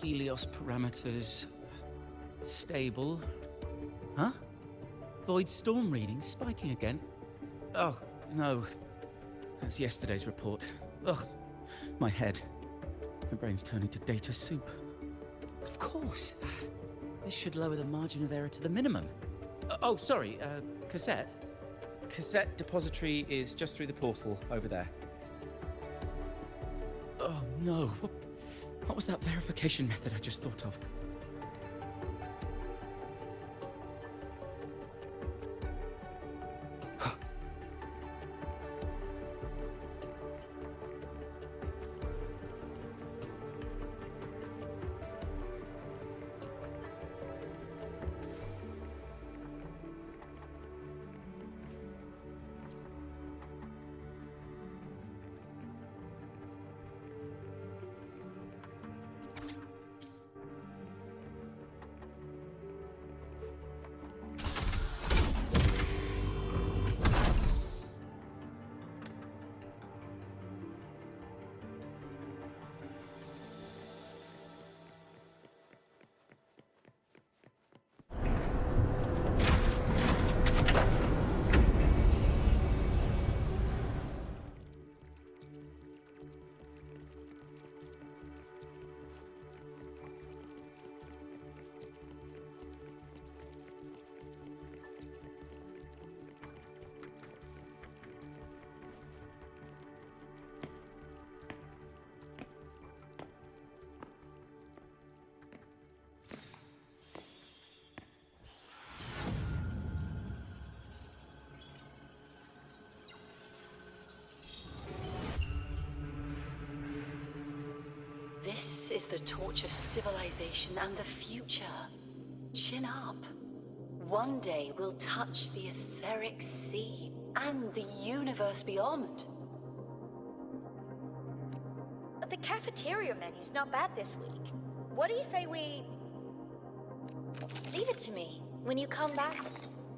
Helios parameters... stable. Huh? Void storm readings spiking again? Oh, no. That's yesterday's report. Ugh, my head. My brain's turning to data soup. Of course. This should lower the margin of error to the minimum. Oh, sorry, cassette? Cassette depository is just through the portal over there. Oh no, what was that verification method I just thought of? This is the torch of civilization and the future. Chin up. One day we'll touch the etheric sea and the universe beyond. The cafeteria menu's not bad this week. What do you say we... Leave it to me. When you come back...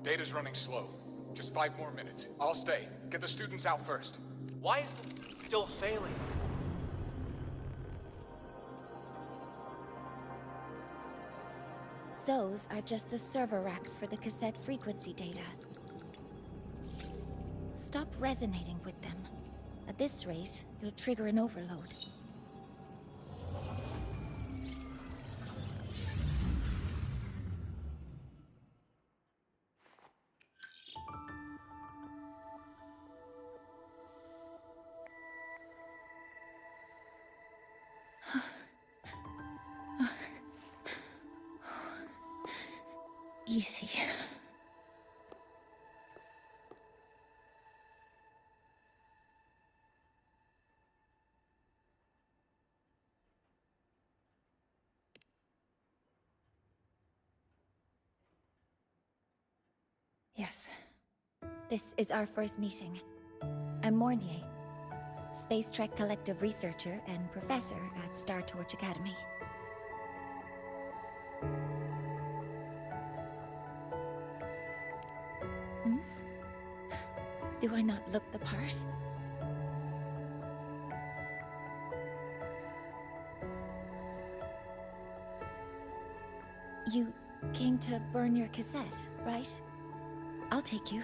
Data's running slow. Just 5 more minutes. I'll stay. Get the students out first. Why is the still failing? Those are just the server racks for the cassette frequency data. Stop resonating with them. At this rate, you'll trigger an overload. Easy. Yes. This is our first meeting. I'm Mornier, Space Trek Collective researcher and professor at Star Torch Academy. Do I not look the part? You came to burn your cassette, right? I'll take you.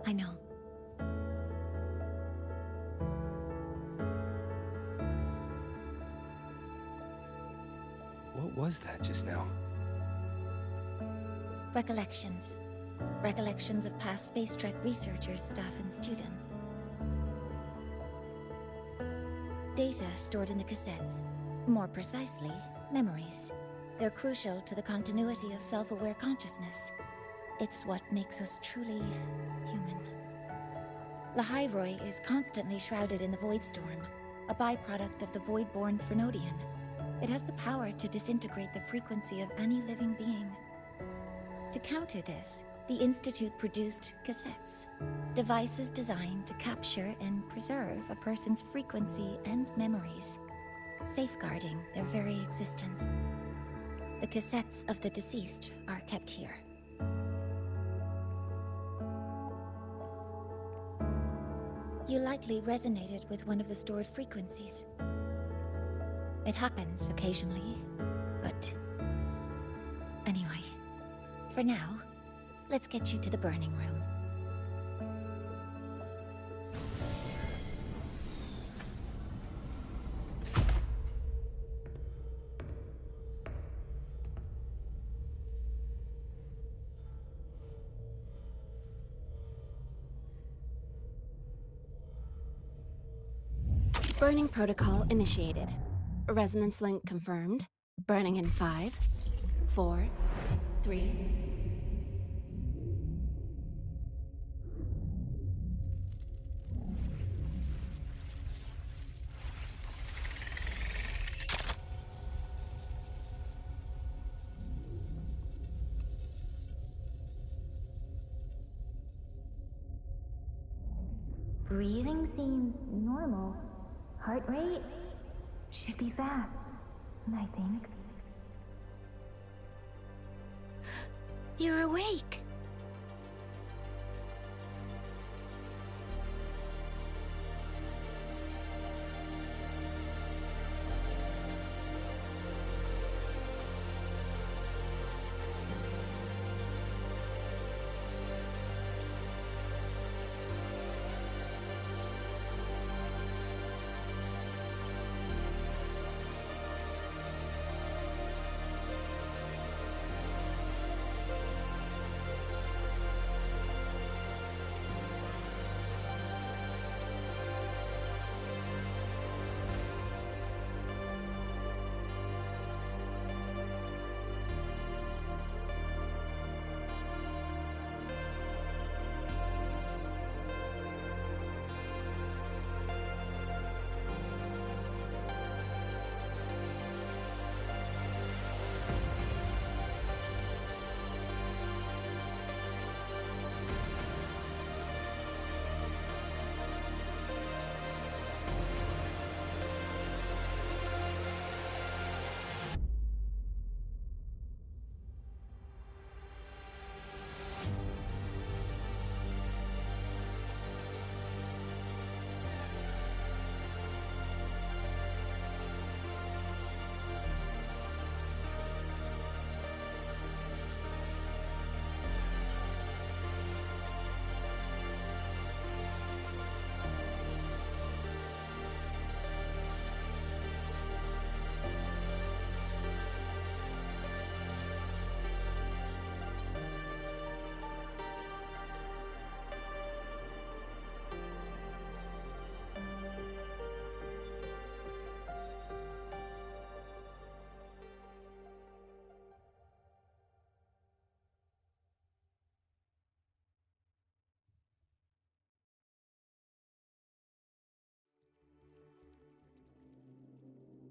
I know. What was that just now? Recollections. Recollections of past Space Trek researchers, staff, and students. Data stored in the cassettes. More precisely, memories. They're crucial to the continuity of self-aware consciousness. It's what makes us truly human. Lahairoi is constantly shrouded in the Void Storm, a byproduct of the Void-born Threnodian. It has the power to disintegrate the frequency of any living being. To counter this, the Institute produced cassettes, devices designed to capture and preserve a person's frequency and memories, safeguarding their very existence. The cassettes of the deceased are kept here. You likely resonated with one of the stored frequencies. It happens occasionally, but... Anyway, for now, let's get you to the burning room. Burning protocol initiated. Resonance link confirmed. Burning in 5, 4, 3... Breathing seems normal. Heart rate should be fast, I think. You're awake!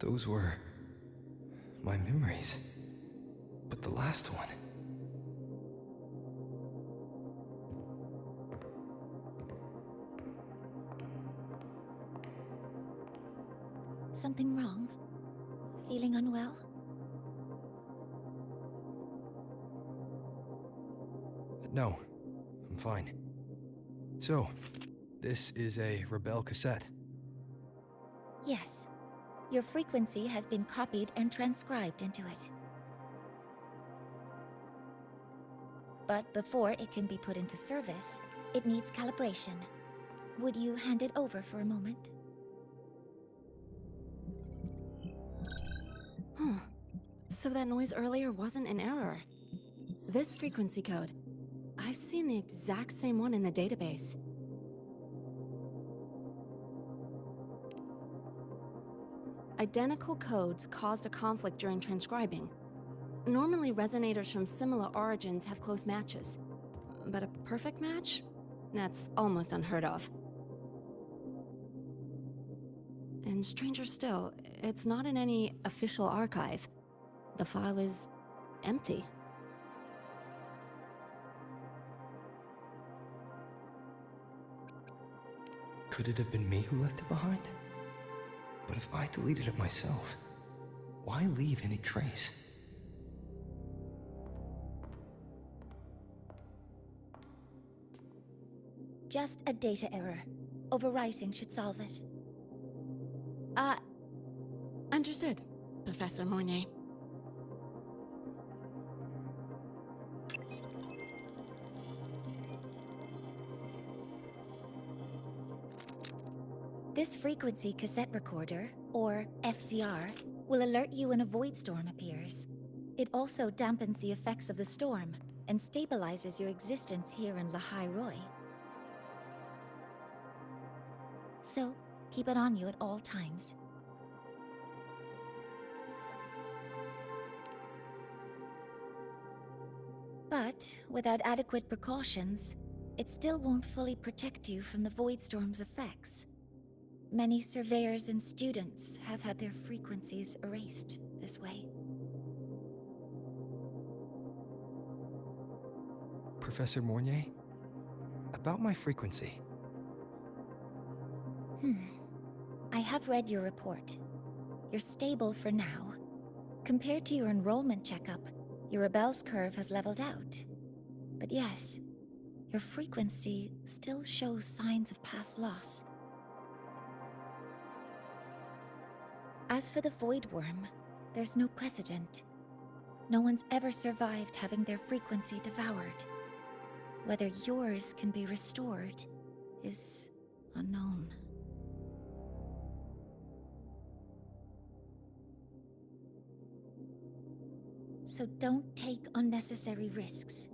Those were my memories. But the last one... Something wrong? Feeling unwell? No, I'm fine. So, this is a Rebel cassette. Yes. Your frequency has been copied and transcribed into it. But before it can be put into service, it needs calibration. Would you hand it over for a moment? Huh. So that noise earlier wasn't an error. This frequency code, I've seen the exact same one in the database. Identical codes caused a conflict during transcribing. Normally, resonators from similar origins have close matches. But a perfect match? That's almost unheard of. And stranger still, it's not in any official archive. The file is empty. Could it have been me who left it behind? But if I deleted it myself, why leave any trace? Just a data error. Overwriting should solve it. Understood, Professor Mornay. This frequency cassette recorder, or FCR, will alert you when a void storm appears. It also dampens the effects of the storm and stabilizes your existence here in Lahai Roy. So, keep it on you at all times. But, without adequate precautions, it still won't fully protect you from the void storm's effects. Many surveyors and students have had their frequencies erased this way. Professor Mornier? About my frequency. I have read your report. You're stable for now. Compared to your enrollment checkup, your rebel's curve has leveled out. But yes, your frequency still shows signs of past loss. As for the Void Worm, there's no precedent. No one's ever survived having their frequency devoured. Whether yours can be restored is unknown. So don't take unnecessary risks.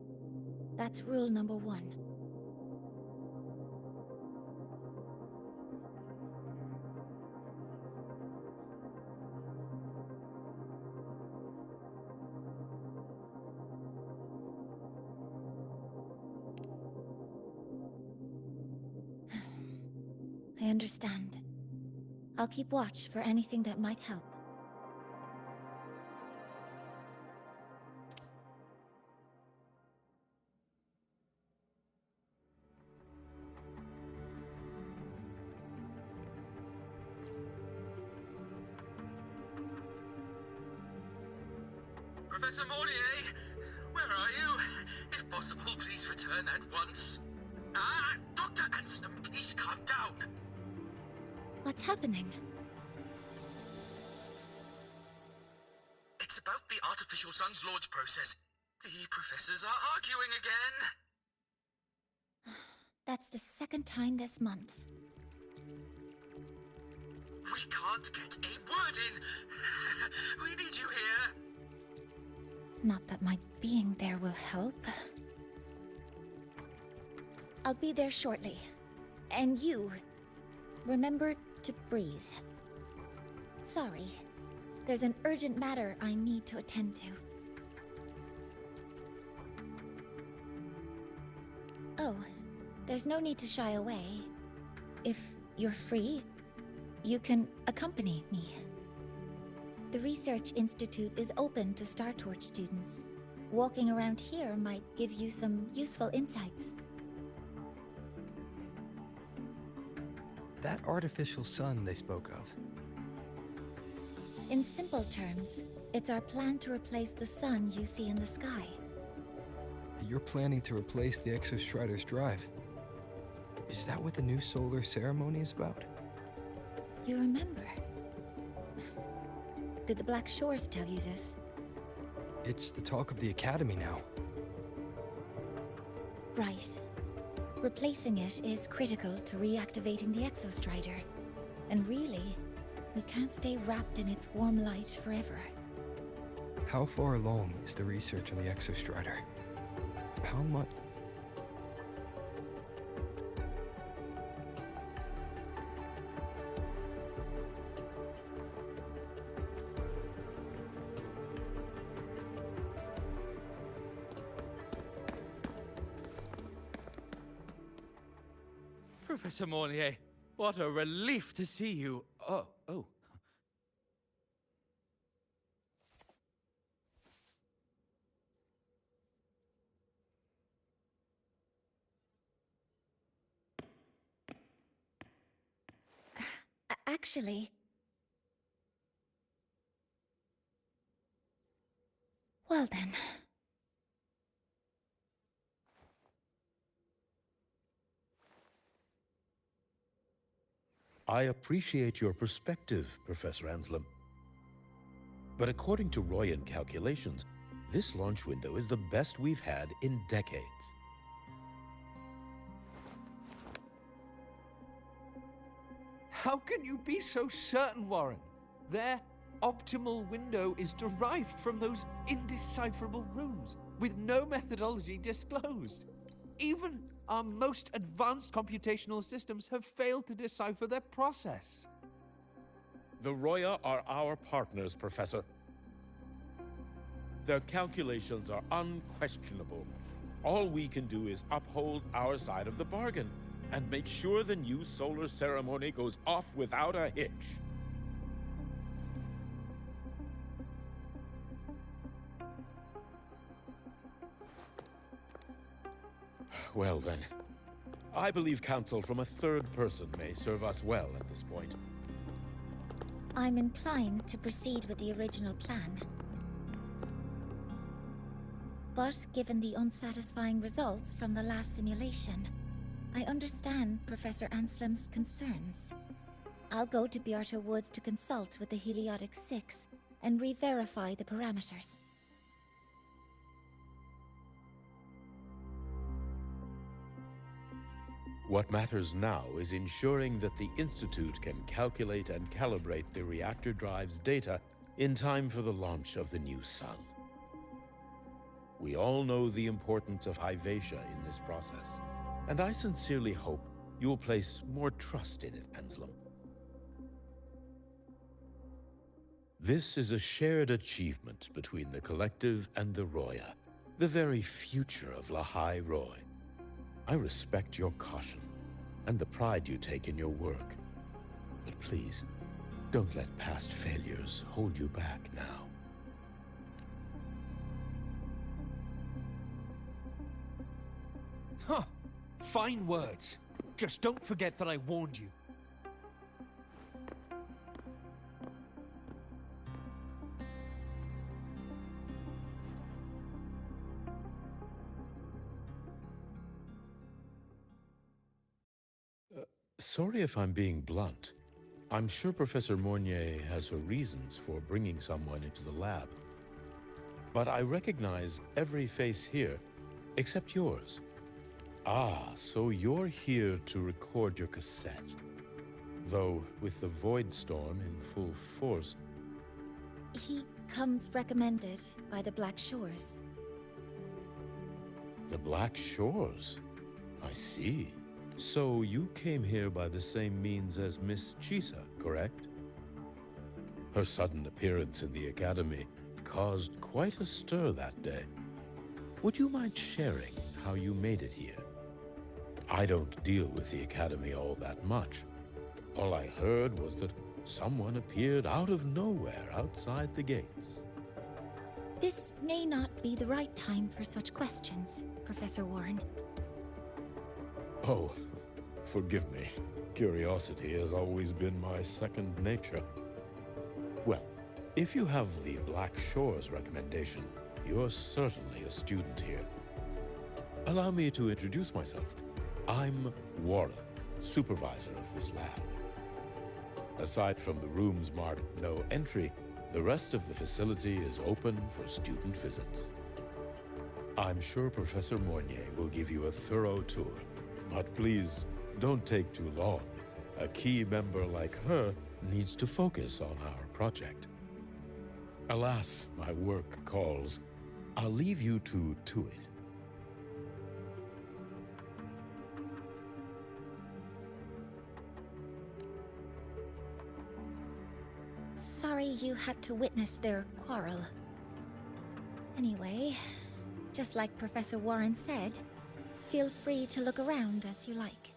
That's rule number 1. I understand. I'll keep watch for anything that might help. Professor Mornier, where are you? If possible, please return at once. Dr. Anson, please calm down. What's happening? It's about the artificial sun's launch process. The professors are arguing again. That's the second time this month. We can't get a word in. We need you here. Not that my being there will help. I'll be there shortly. And you, remember to breathe. Sorry, there's an urgent matter I need to attend to. Oh, there's no need to shy away. If you're free, you can accompany me. The Research Institute is open to Star Torch students. Walking around here might give you some useful insights. That artificial sun they spoke of. In simple terms, it's our plan to replace the sun you see in the sky. You're planning to replace the Exostrider's drive. Is that what the new solar ceremony is about? You remember? Did the Black Shores tell you this? It's the talk of the Academy now. Right. Replacing it is critical to reactivating the Exostrider. And really, we can't stay wrapped in its warm light forever. How far along is the research on the Exostrider? How much? Professor Mornier, what a relief to see you. Oh. Actually... Well then... I appreciate your perspective, Professor Anselm. But according to Royan calculations, this launch window is the best we've had in decades. How can you be so certain, Warren? Their optimal window is derived from those indecipherable runes, with no methodology disclosed. Even our most advanced computational systems have failed to decipher their process. The Roya are our partners, Professor. Their calculations are unquestionable. All we can do is uphold our side of the bargain and make sure the new solar ceremony goes off without a hitch. Well then, I believe counsel from a third person may serve us well at this point. I'm inclined to proceed with the original plan. But given the unsatisfying results from the last simulation, I understand Professor Anselm's concerns. I'll go to Bjarta Woods to consult with the Heliotic Six and re-verify the parameters. What matters now is ensuring that the Institute can calculate and calibrate the reactor drive's data in time for the launch of the new sun. We all know the importance of Hyvatia in this process, and I sincerely hope you'll place more trust in it, Anselm. This is a shared achievement between the Collective and the Roya, the very future of Lahai Roy. I respect your caution and the pride you take in your work. But please, don't let past failures hold you back now. Huh. Fine words. Just don't forget that I warned you. Sorry if I'm being blunt. I'm sure Professor Mornier has her reasons for bringing someone into the lab. But I recognize every face here, except yours. Ah, so you're here to record your cassette. Though, with the Void Storm in full force... He comes recommended by the Black Shores. The Black Shores? I see. So you came here by the same means as Miss Chisa, correct? Her sudden appearance in the Academy caused quite a stir that day. Would you mind sharing how you made it here? I don't deal with the Academy all that much. All I heard was that someone appeared out of nowhere outside the gates. This may not be the right time for such questions, Professor Warren. Oh, forgive me. Curiosity has always been my second nature. Well, if you have the Black Shores recommendation, you're certainly a student here. Allow me to introduce myself. I'm Warren, supervisor of this lab. Aside from the rooms marked no entry, the rest of the facility is open for student visits. I'm sure Professor Mornier will give you a thorough tour. But please, don't take too long. A key member like her needs to focus on our project. Alas, my work calls. I'll leave you to it. Sorry you had to witness their quarrel. Anyway, just like Professor Warren said, feel free to look around as you like.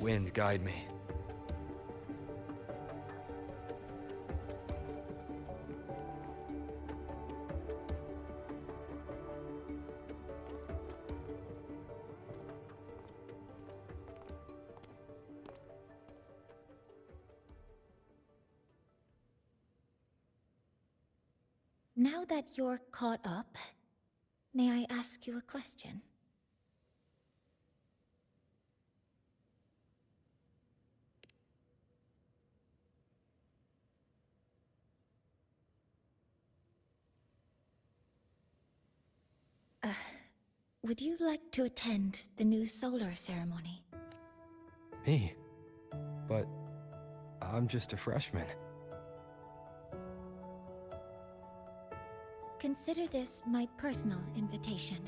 Wind, guide me. Now that you're caught up, may I ask you a question? Would you like to attend the new solar ceremony? Me? But I'm just a freshman. Consider this my personal invitation.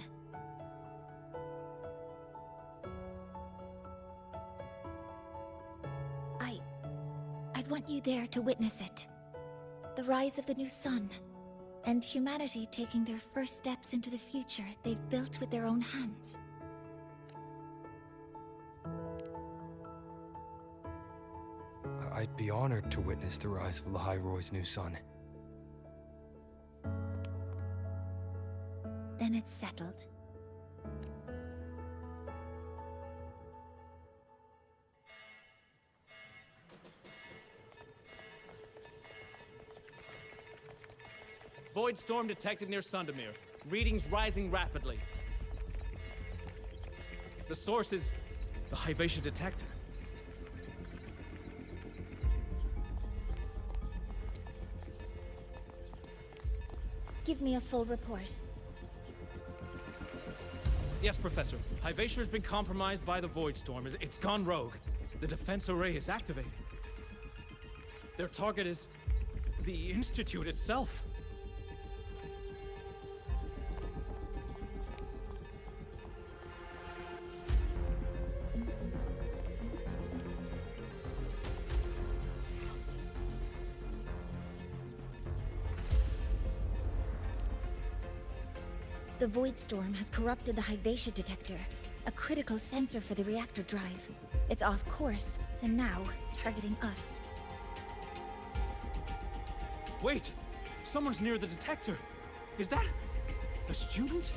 I'd want you there to witness it. The rise of the new sun, and humanity taking their first steps into the future they've built with their own hands. I'd be honored to witness the rise of Lahai-Roy's new sun. Then it's settled. Void storm detected near Sundermere. Readings rising rapidly. The source is the Hyvatia detector. Give me a full report. Yes, Professor. Hyvatia has been compromised by the Void Storm. It's gone rogue. The defense array is activated. Their target is the Institute itself. The Void Storm has corrupted the Hyvatia detector, a critical sensor for the reactor drive. It's off course, and now targeting us. Wait! Someone's near the detector! Is that a student?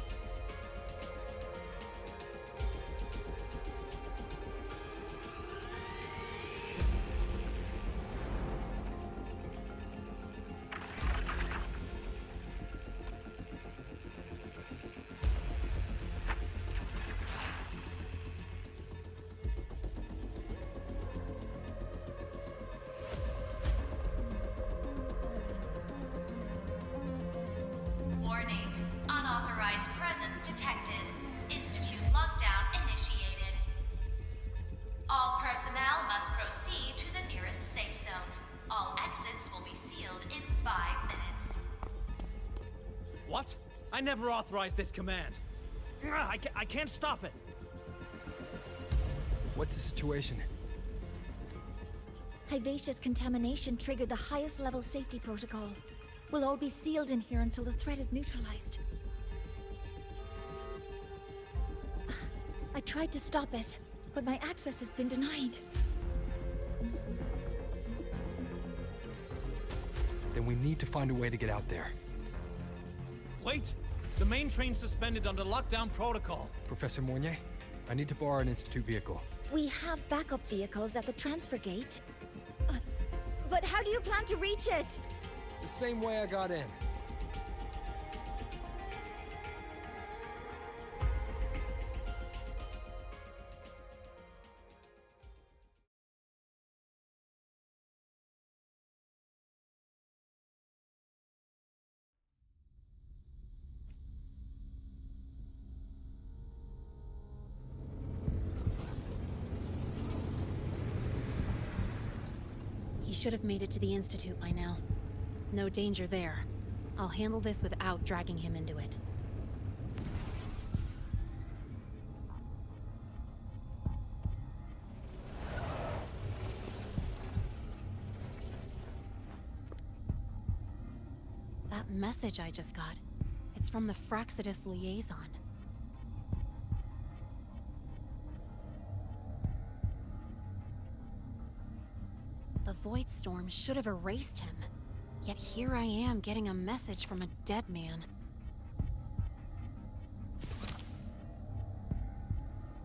Warning. Unauthorized presence detected. Institute lockdown initiated. All personnel must proceed to the nearest safe zone. All exits will be sealed in 5 minutes. What? I never authorized this command. I can't stop it. What's the situation? Hyvatia's contamination triggered the highest level safety protocol. We'll all be sealed in here until the threat is neutralized. I tried to stop it, but my access has been denied. Then we need to find a way to get out there. Wait! The main train's suspended under lockdown protocol. Professor Mornier, I need to borrow an Institute vehicle. We have backup vehicles at the transfer gate. But how do you plan to reach it? The same way I got in. He should have made it to the Institute by now. No danger there. I'll handle this without dragging him into it. That message I just got, it's from the Fraxidus liaison. Void Storm should have erased him. Yet here I am getting a message from a dead man.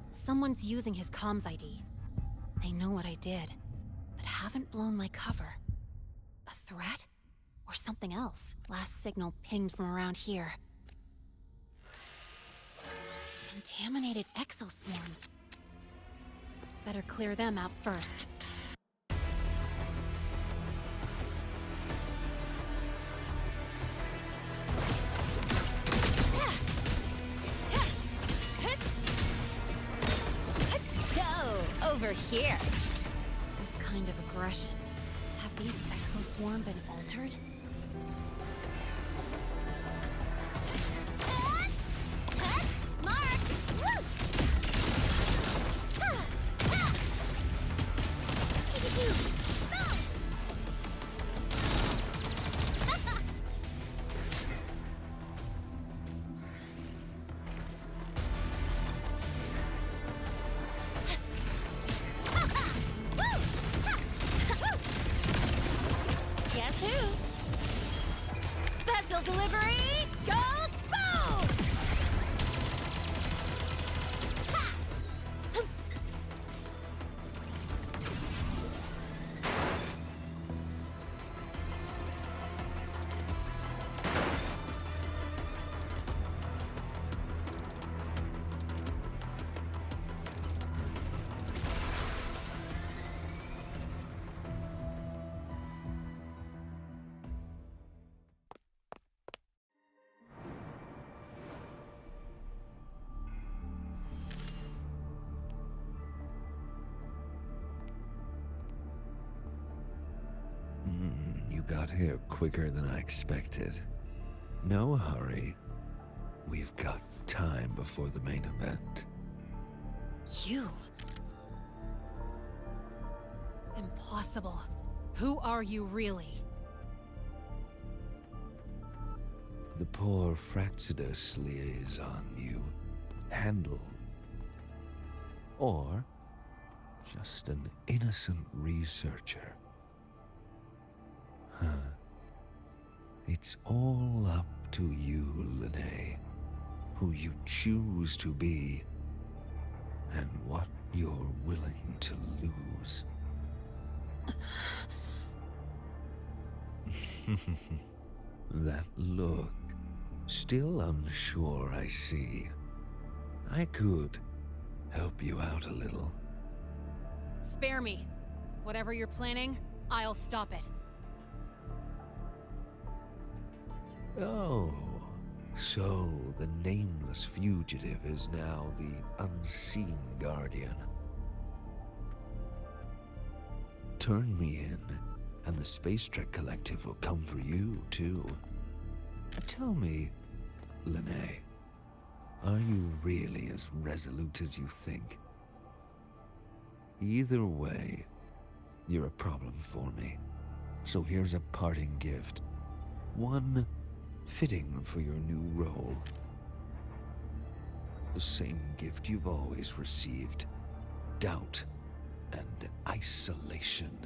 Someone's using his comms ID. They know what I did, but haven't blown my cover. A threat? Or something else? Last signal pinged from around here. Contaminated exoswarm. Better clear them out first. Go over here. This kind of aggression. Have these exoswarm been altered? Guess who? Special delivery goes boom! You got here quicker than I expected. No hurry. We've got time before the main event. You? Impossible. Who are you really? The poor Fraxidus liaison you handle. Or just an innocent researcher. Huh. It's all up to you, Lene. Who you choose to be, and what you're willing to lose. That look. Still unsure, I see. I could help you out a little. Spare me. Whatever you're planning, I'll stop it. Oh, so the nameless fugitive is now the unseen guardian. Turn me in, and the Space Trek Collective will come for you, too. Tell me, Lene, are you really as resolute as you think? Either way, you're a problem for me. So here's a parting gift. One fitting for your new role. The same gift you've always received. Doubt and isolation.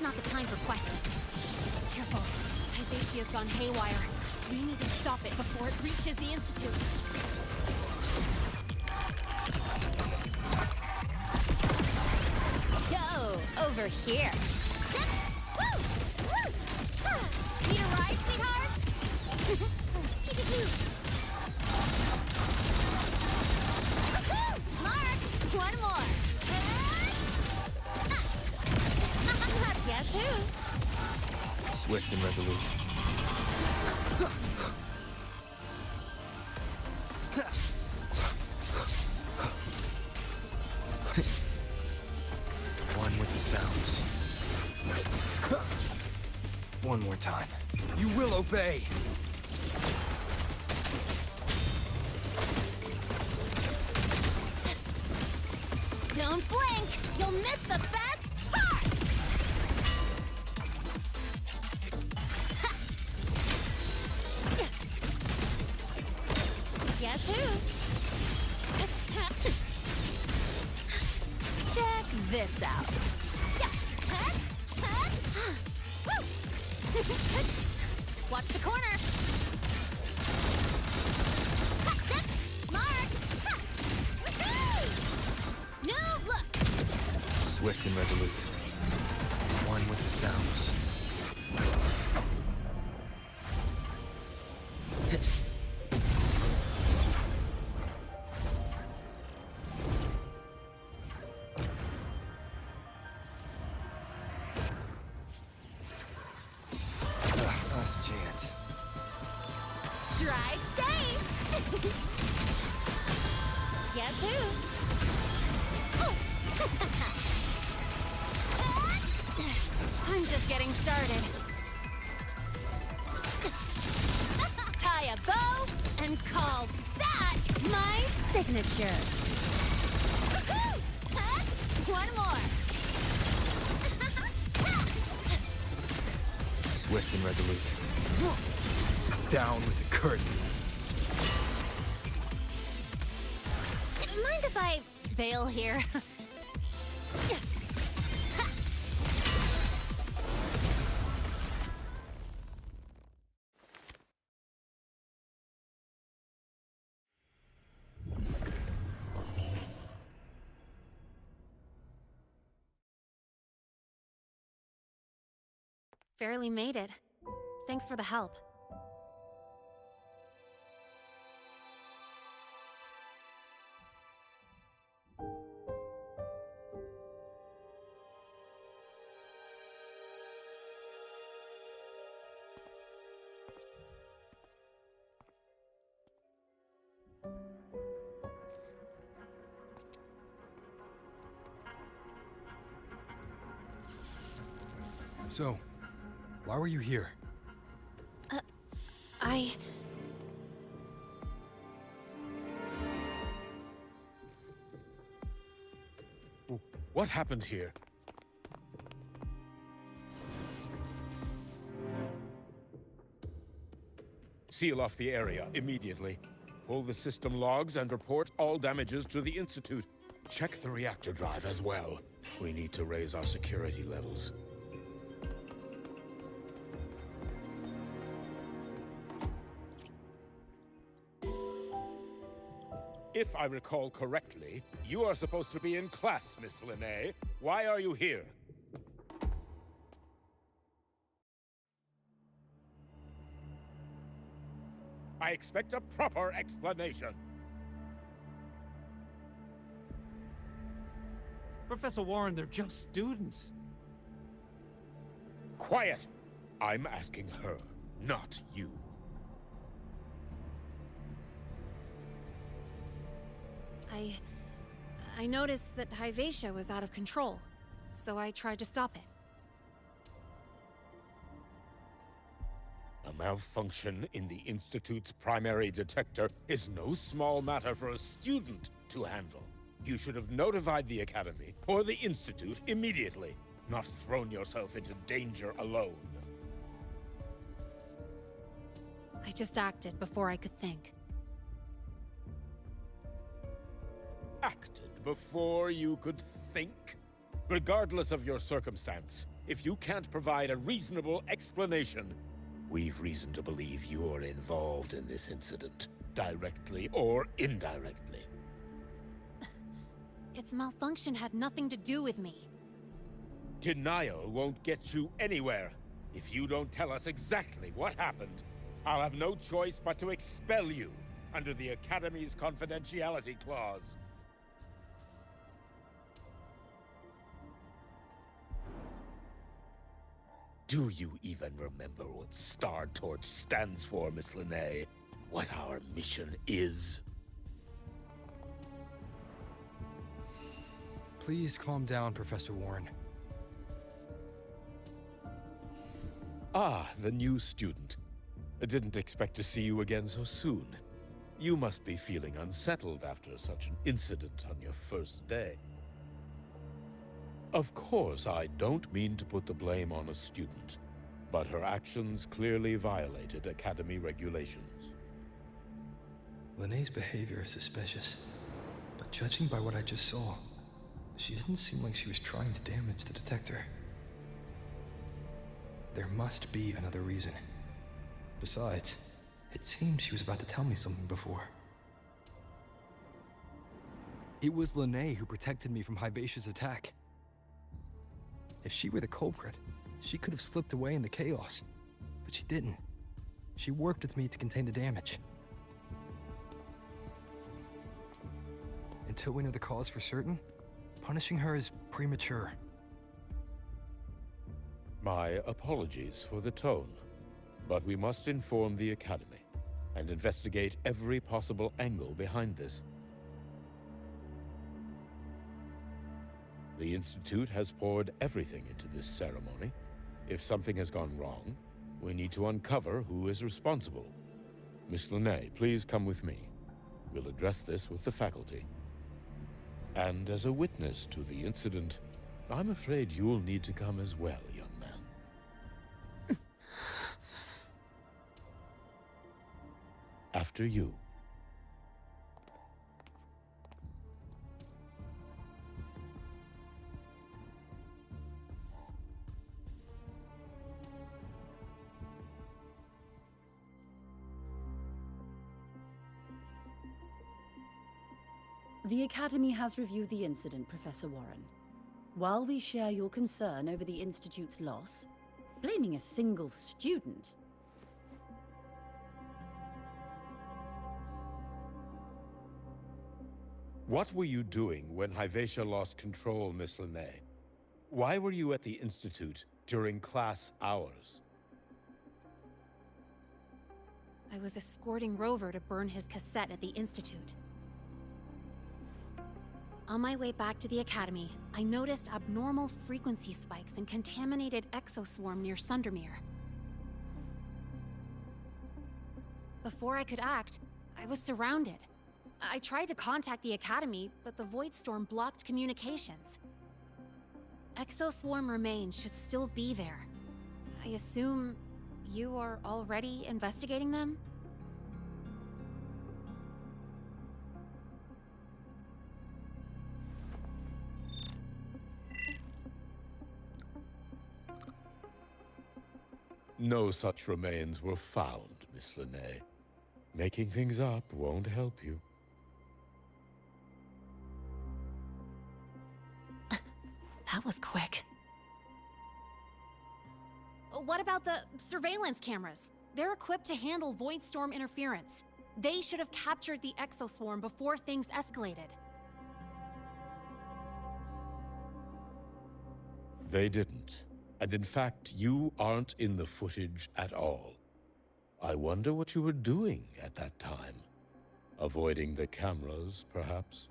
not the time for questions. Careful. Hypatia's gone haywire. We need to stop it before it reaches the Institute. Yo, over here. Need a ride, sweetheart? Mark, one more. Guess who? Swift and resolute. One with the sounds. One more time. You will obey! Don't blink! You'll miss the best part! Guess who? Check this out. Watch the corner. Mark! No, look! Swift and resolute. One with the sounds. Last chance. Drive safe! Guess who? I'm just getting started. Tie a bow and call that my signature. One more. Swift and resolute. Down with the curtain. Mind if I bail here? Barely made it. Thanks for the help. So, why were you here? What happened here? Seal off the area immediately. Pull the system logs and report all damages to the Institute. Check the reactor drive as well. We need to raise our security levels. If I recall correctly, you are supposed to be in class, Miss Linnae. Why are you here? I expect a proper explanation. Professor Warren, they're just students. Quiet! I'm asking her, not you. I noticed that Hyvatia was out of control, so I tried to stop it. A malfunction in the Institute's primary detector is no small matter for a student to handle. You should have notified the Academy or the Institute immediately, not thrown yourself into danger alone. I just acted before I could think. Acted before you could think? Regardless of your circumstance, If you can't provide a reasonable explanation, we've reason to believe you're involved in this incident, directly or indirectly. Its malfunction had nothing to do with me. Denial won't get you anywhere. If you don't tell us exactly what happened, I'll have no choice but to expel you under the Academy's confidentiality clause. Do you even remember what Star Torch stands for, Miss Linnae? What our mission is? Please calm down, Professor Warren. Ah, the new student. I didn't expect to see you again so soon. You must be feeling unsettled after such an incident on your first day. Of course, I don't mean to put the blame on a student, but her actions clearly violated Academy regulations. Linnae's behavior is suspicious, but judging by what I just saw, she didn't seem like she was trying to damage the detector. There must be another reason. Besides, it seemed she was about to tell me something before. It was Linnae who protected me from Hibacia's attack. If she were the culprit, she could have slipped away in the chaos. But she didn't. She worked with me to contain the damage. Until we know the cause for certain, punishing her is premature. My apologies for the tone, but we must inform the Academy and investigate every possible angle behind this. The Institute has poured everything into this ceremony. If something has gone wrong, we need to uncover who is responsible. Miss Linnae, please come with me. We'll address this with the faculty. And as a witness to the incident, I'm afraid you'll need to come as well, young man. After you. The Academy has reviewed the incident, Professor Warren. While we share your concern over the Institute's loss, blaming a single student... What were you doing when Hivacia lost control, Miss Linnae? Why were you at the Institute during class hours? I was escorting Rover to burn his cassette at the Institute. On my way back to the Academy, I noticed abnormal frequency spikes and contaminated exoswarm near Sundermere. Before I could act, I was surrounded. I tried to contact the Academy, but the Void Storm blocked communications. Exoswarm remains should still be there. I assume you are already investigating them? No such remains were found, Miss Linnae. Making things up won't help you. That was quick. What about the surveillance cameras? They're equipped to handle Void Storm interference. They should have captured the exoswarm before things escalated. They didn't. And in fact, you aren't in the footage at all. I wonder what you were doing at that time. Avoiding the cameras, perhaps?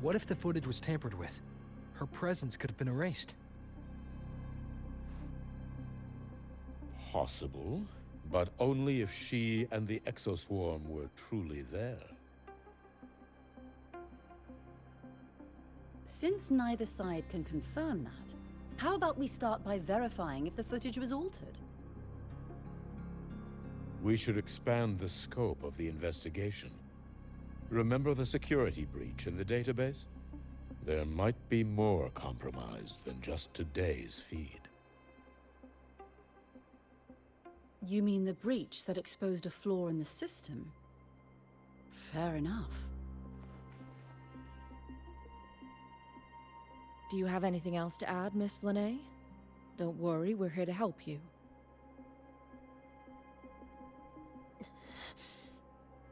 What if the footage was tampered with? Her presence could have been erased. Possible, but only if she and the exoswarm were truly there. Since neither side can confirm that, how about we start by verifying if the footage was altered? We should expand the scope of the investigation. Remember the security breach in the database? There might be more compromised than just today's feed. You mean the breach that exposed a flaw in the system? Fair enough. Do you have anything else to add, Miss Lene? Don't worry, we're here to help you.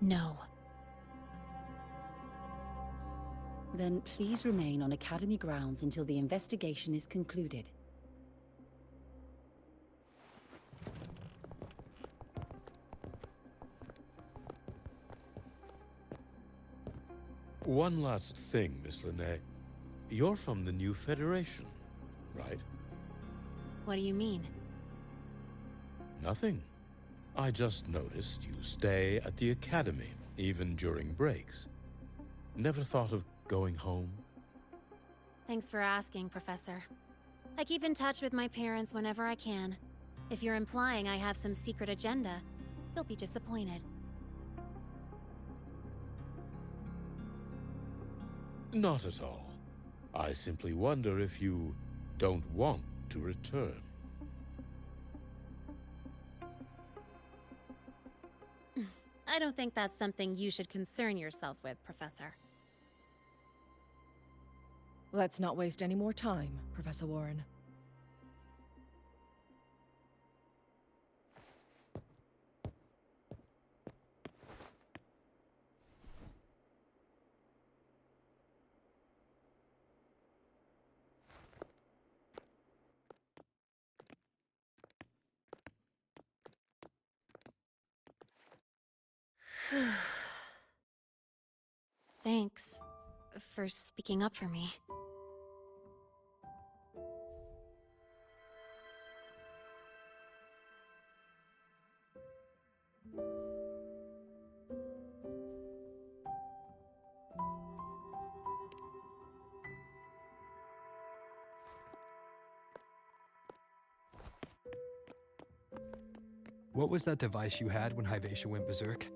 No. Then please remain on Academy grounds until the investigation is concluded. One last thing, Miss Lene. You're from the new Federation, right? What do you mean? Nothing. I just noticed you stay at the Academy, even during breaks. Never thought of going home? Thanks for asking, Professor. I keep in touch with my parents whenever I can. If you're implying I have some secret agenda, you'll be disappointed. Not at all. I simply wonder if you don't want to return. I don't think that's something you should concern yourself with, Professor. Let's not waste any more time, Professor Warren. Thanks for speaking up for me. What was that device you had when Hyvatia went berserk?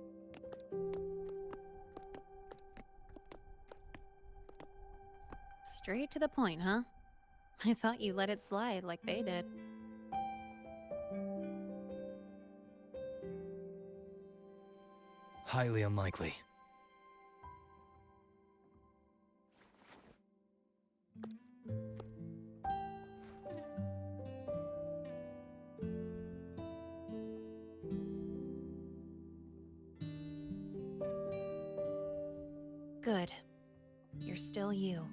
Straight to the point, huh? I thought you let it slide like they did. Highly unlikely. Good. You're still you.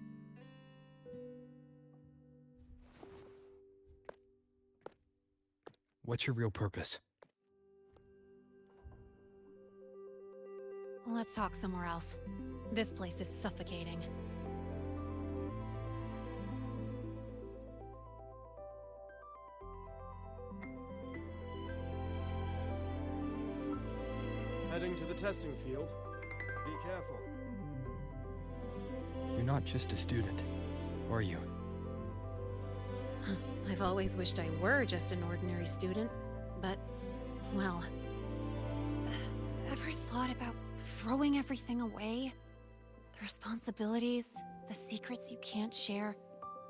What's your real purpose? Let's talk somewhere else. This place is suffocating. Heading to the testing field. Be careful. You're not just a student, are you? I've always wished I were just an ordinary student, but, well... Ever thought about throwing everything away? The responsibilities, the secrets you can't share,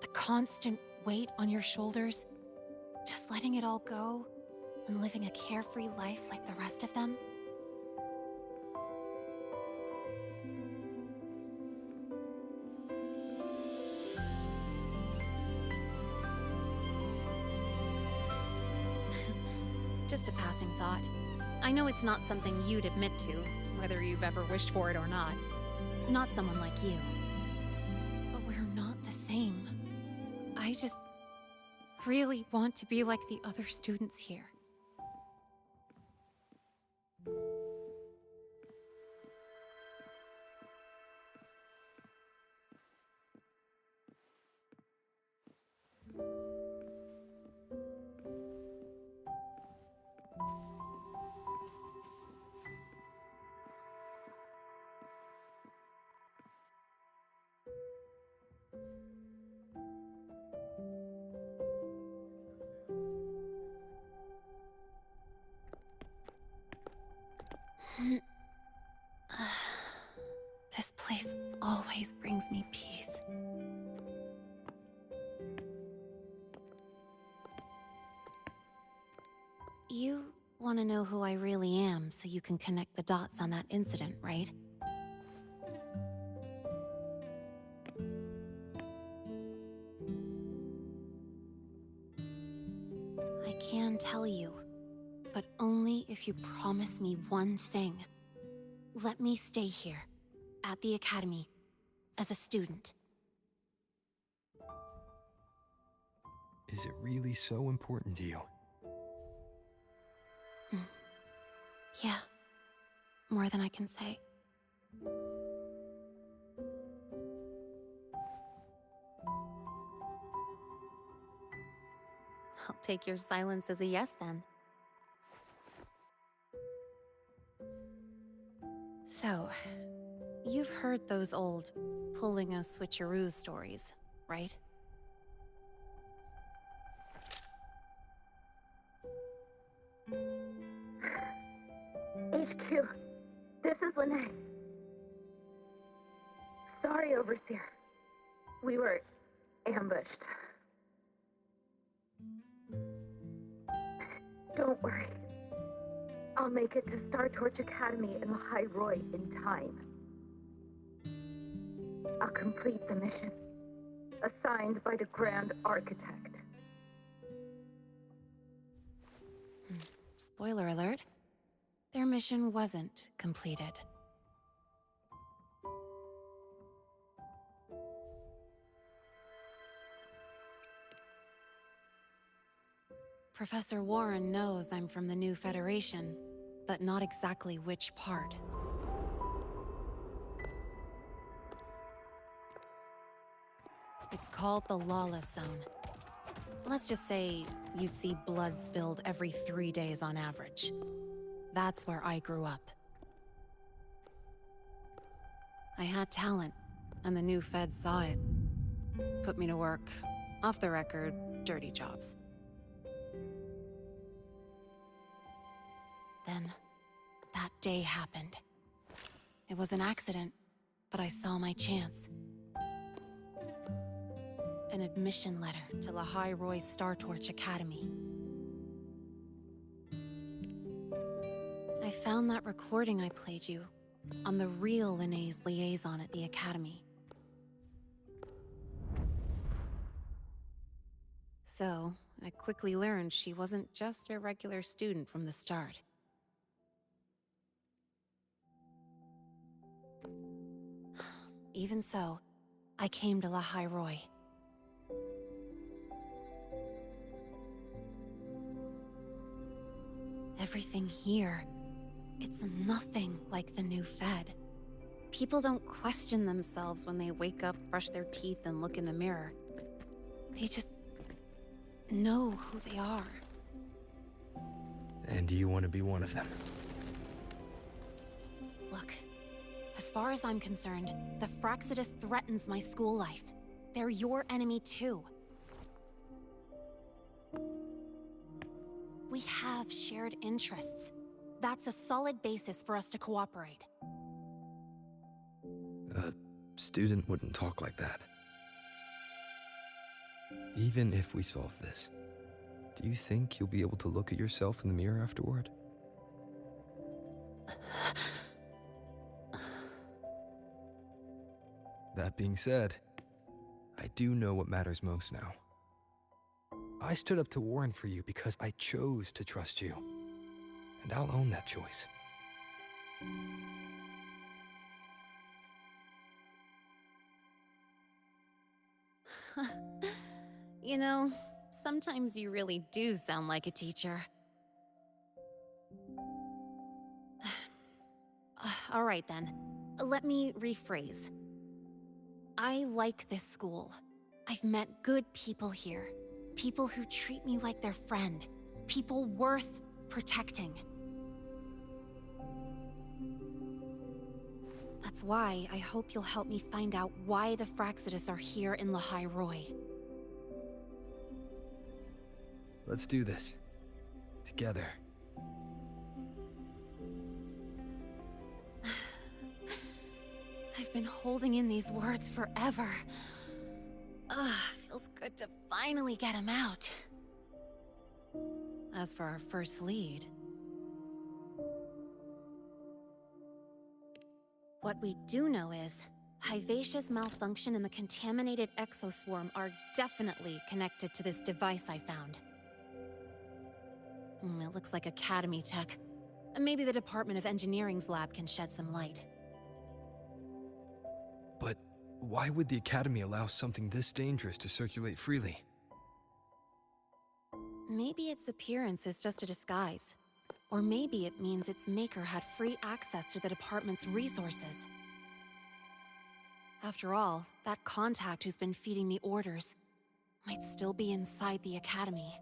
the constant weight on your shoulders? Just letting it all go and living a carefree life like the rest of them? Just a passing thought. I know it's not something you'd admit to, whether you've ever wished for it or not. Not someone like you. But we're not the same. I just really want to be like the other students here. place always brings me peace. You want to know who I really am so you can connect the dots on that incident, right? I can tell you, but only if you promise me one thing. Let me stay here, at the Academy, as a student. Is it really so important to you? Yeah, more than I can say. I'll take your silence as a yes, then. So, you've heard those old pulling a switcheroo stories, right? HQ, this is Lene. Sorry, Overseer. We were ambushed. Don't worry. I'll make it to Star Torch Academy in the High Roy in time. I'll complete the mission, assigned by the Grand Architect. Spoiler alert. Their mission wasn't completed. Professor Warren knows I'm from the new Federation, but not exactly which part. It's called the Lawless Zone. Let's just say you'd see blood spilled every 3 days on average. That's where I grew up. I had talent, and the new feds saw it. Put me to work, off the record, dirty jobs. Then, that day happened. It was an accident, but I saw my chance. An admission letter to La High Roy Star Torch Academy. I found that recording I played you on the real Lene's liaison at the Academy. So, I quickly learned she wasn't just a regular student from the start. Even so, I came to La High Roy. Everything here, it's nothing like the new Fed. People don't question themselves when they wake up, brush their teeth, and look in the mirror. They just know who they are. And do you want to be one of them? Look, as far as I'm concerned, the Frostlands threatens my school life. They're your enemy too. We have shared interests. That's a solid basis for us to cooperate. A student wouldn't talk like that. Even if we solve this, do you think you'll be able to look at yourself in the mirror afterward? That being said, I do know what matters most now. I stood up to Warren for you because I chose to trust you. And I'll own that choice. You know, sometimes you really do sound like a teacher. All right then, let me rephrase. I like this school. I've met good people here. People who treat me like their friend. People worth protecting. That's why I hope you'll help me find out why the Frostlands are here in La High Roy. Let's do this. Together. I've I've been holding in these words forever. Ugh, feels good to finally get them out. As for our first lead... What we do know is, Hivacia's malfunction and the contaminated exoswarm are definitely connected to this device I found. It looks like Academy tech. Maybe the Department of Engineering's lab can shed some light. But why would the Academy allow something this dangerous to circulate freely? Maybe its appearance is just a disguise. Or maybe it means its maker had free access to the department's resources. After all, that contact who's been feeding me orders might still be inside the Academy.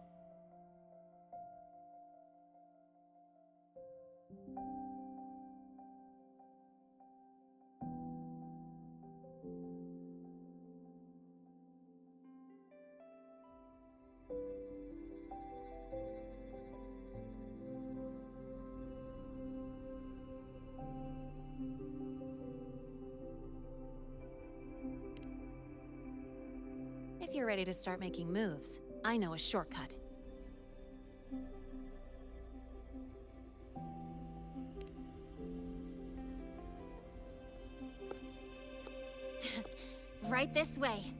If you're ready to start making moves, I know a shortcut. Right this way.